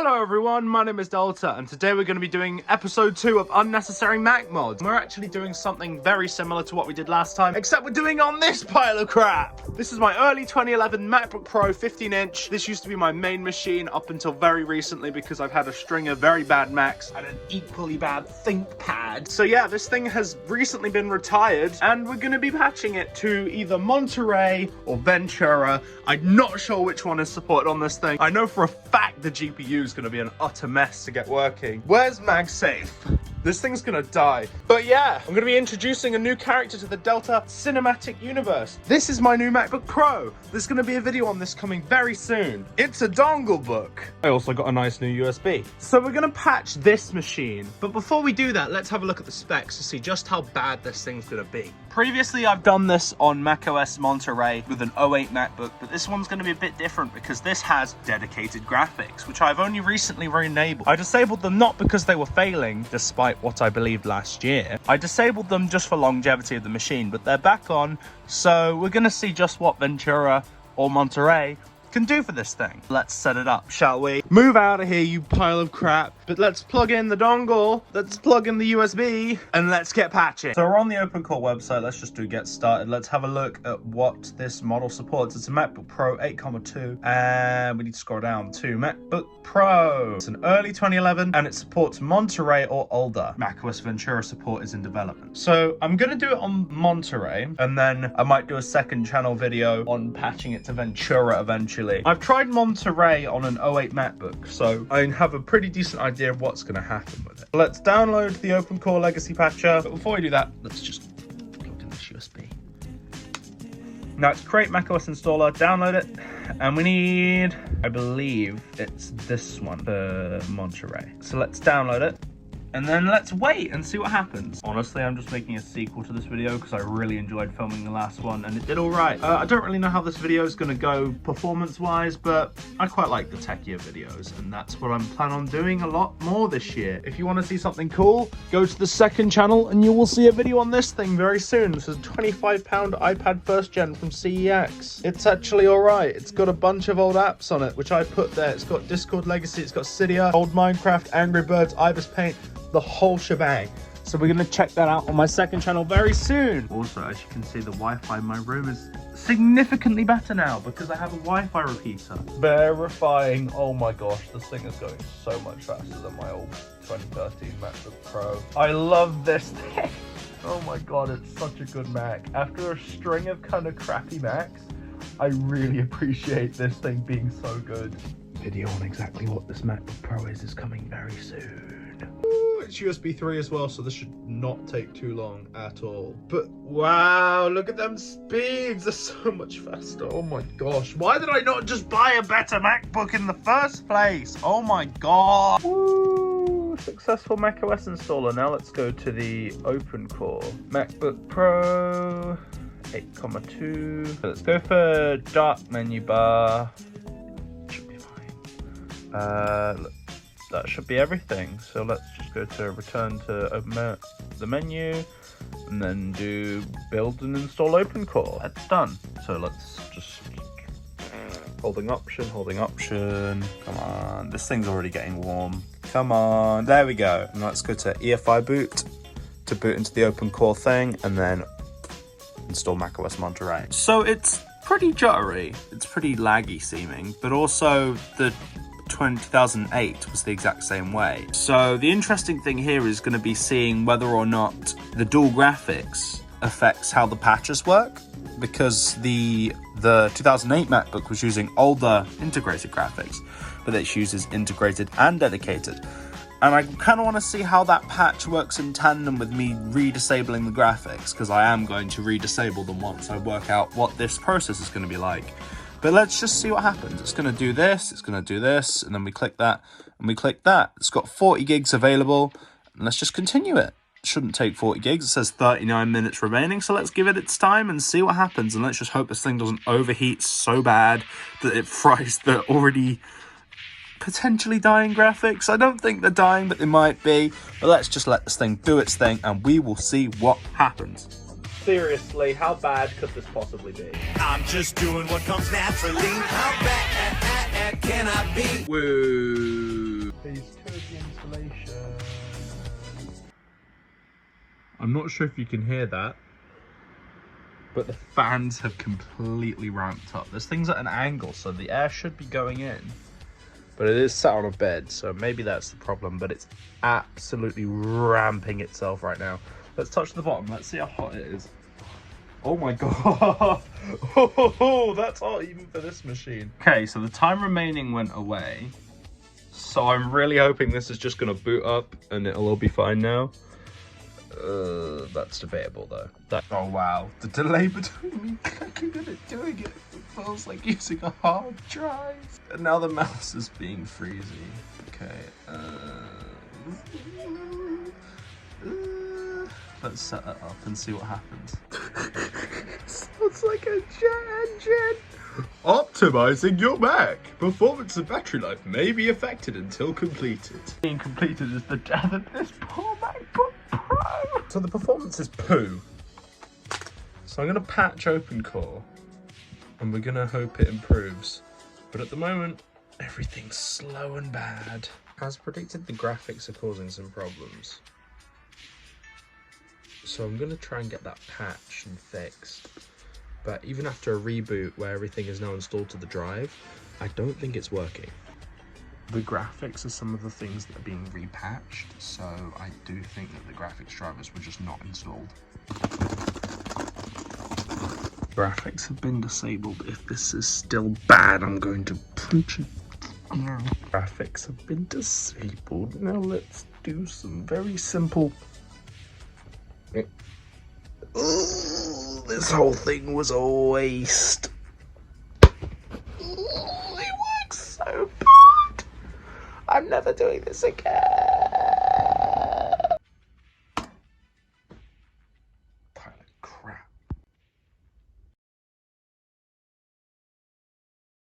Hello everyone, my name is Delta, and today we're going to be doing episode 2 of Unnecessary Mac Mods. We're actually doing something very similar to what we did last time, except we're doing on this pile of crap. This is my early 2011 MacBook Pro 15-inch. This used to be my main machine up until very recently because I've had a string of very bad Macs and an equally bad ThinkPad. So yeah, this thing has recently been retired, and we're going to be patching it to either Monterey or Ventura. I'm not sure which one is supported on this thing. I know for a fact the GPU is going to be an utter mess to get working. Where's MagSafe? This thing's gonna die. But yeah, I'm gonna be introducing a new character to the Delta cinematic universe. This is my new MacBook Pro. There's gonna be a video on this coming very soon. It's a dongle book. I also got a nice new USB. So we're gonna patch this machine. But before we do that, let's have a look at the specs to see just how bad this thing's gonna be. Previously, I've done this on macOS Monterey with an 08 MacBook, but this one's gonna be a bit different because this has dedicated graphics, which I've only recently re-enabled. I disabled them not because they were failing, despite what I believed last year. I disabled them just for longevity of the machine, but they're back on, so we're gonna see just what Ventura or Monterey can do for this thing. Let's set it up, shall we? Move out of here, you pile of crap. But let's plug in the dongle, let's plug in the USB, and let's get patching. So we're on the OpenCore website. Let's just do get started. Let's have a look at what this model supports. It's a MacBook Pro 8,2, and we need to scroll down to MacBook Pro. It's an early 2011, and it supports Monterey or older. macOS Ventura support is in development. So I'm gonna do it on Monterey, and then I might do a second channel video on patching it to Ventura eventually. I've tried Monterey on an 08 MacBook, so I have a pretty decent idea of what's going to happen with it. Let's download the OpenCore Legacy Patcher, but before we do that, let's just plug in this USB. Now it's create macOS installer, download it, and we need, I believe it's this one for Monterey. So let's download it. And then let's wait and see what happens. Honestly, I'm just making a sequel to this video because I really enjoyed filming the last one and it did all right. I don't really know how this video is going to go performance-wise, but I quite like the techier videos, and that's what I'm planning on doing a lot more this year. If you want to see something cool, go to the second channel and you will see a video on this thing very soon. This is a £25 iPad 1st gen from CEX. It's actually all right. It's got a bunch of old apps on it, which I put there. It's got Discord Legacy, it's got Cydia, old Minecraft, Angry Birds, Ibis Paint, the whole shebang. So we're gonna check that out on my second channel very soon. Also, as you can see, the Wi-Fi in my room is significantly better now because I have a Wi-Fi repeater. Verifying. Oh my gosh, this thing is going so much faster than my old 2013 MacBook Pro. I love this thing. Oh my god, it's such a good Mac. After a string of kind of crappy Macs, I really appreciate this thing being so good. Video on exactly what this MacBook Pro is coming very soon. Ooh, it's USB 3 as well, so this should not take too long at all. But wow, look at them speeds. They're so much faster. Oh my gosh. Why did I not just buy a better MacBook in the first place? Oh my god. Woo, successful macOS installer. Now let's go to the OpenCore MacBook Pro 8,2. So let's go for dark menu bar. Should be fine. That should be everything. So let's just go to return to open the menu and then do build and install OpenCore. That's done. So let's just holding option. Come on, this thing's already getting warm. Come on, there we go. And let's go to EFI boot to boot into the OpenCore thing and then install macOS Monterey. So it's pretty jittery. It's pretty laggy seeming, but also the 2008 was the exact same way. So the interesting thing here is going to be seeing whether or not the dual graphics affects how the patches work, because the 2008 MacBook was using older integrated graphics, but it uses integrated and dedicated. And I kind of want to see how that patch works in tandem with me redisabling the graphics, because I am going to redisable them once I work out what this process is going to be like. But let's just see what happens. It's going to do this, it's going to do this, and then we click that, and we click that. It's got 40 gigs available, and let's just continue it. It shouldn't take 40 gigs. It says 39 minutes remaining, so let's give it its time and see what happens. And let's just hope this thing doesn't overheat so bad that it fries the already potentially dying graphics. I don't think they're dying, but they might be. But let's just let this thing do its thing, and we will see what happens. Seriously, how bad could this possibly be? I'm just doing what comes naturally. How bad can I be? Woo. I'm not sure if you can hear that, but the fans have completely ramped up. This thing's at an angle, so the air should be going in. But it is sat on a bed, so maybe that's the problem. But it's absolutely ramping itself right now. Let's touch the bottom. Let's see how hot it is. Oh my god. Oh, that's hot even for this machine. Okay, so the time remaining went away. So I'm really hoping this is just going to boot up and it'll all be fine now. That's debatable though. Oh wow, the delay between me clicking and it doing it feels like using a hard drive. And now the mouse is being freezy. Okay, let's set it up and see what happens. Sounds like a jet engine. Optimizing your Mac. Performance and battery life may be affected until completed. Being completed is the death of this poor MacBook Pro. So the performance is poo. So I'm gonna patch OpenCore and we're gonna hope it improves. But at the moment, everything's slow and bad. As predicted, the graphics are causing some problems. So I'm gonna try and get that patched and fixed. But even after a reboot where everything is now installed to the drive, I don't think it's working. The graphics are some of the things that are being repatched, so I do think that the graphics drivers were just not installed. Graphics have been disabled. If this is still bad, I'm going to punch it. Graphics have been disabled. Now let's do some very simple... Ooh, this whole thing was a waste. Ooh, it works so bad. I'm never doing this again.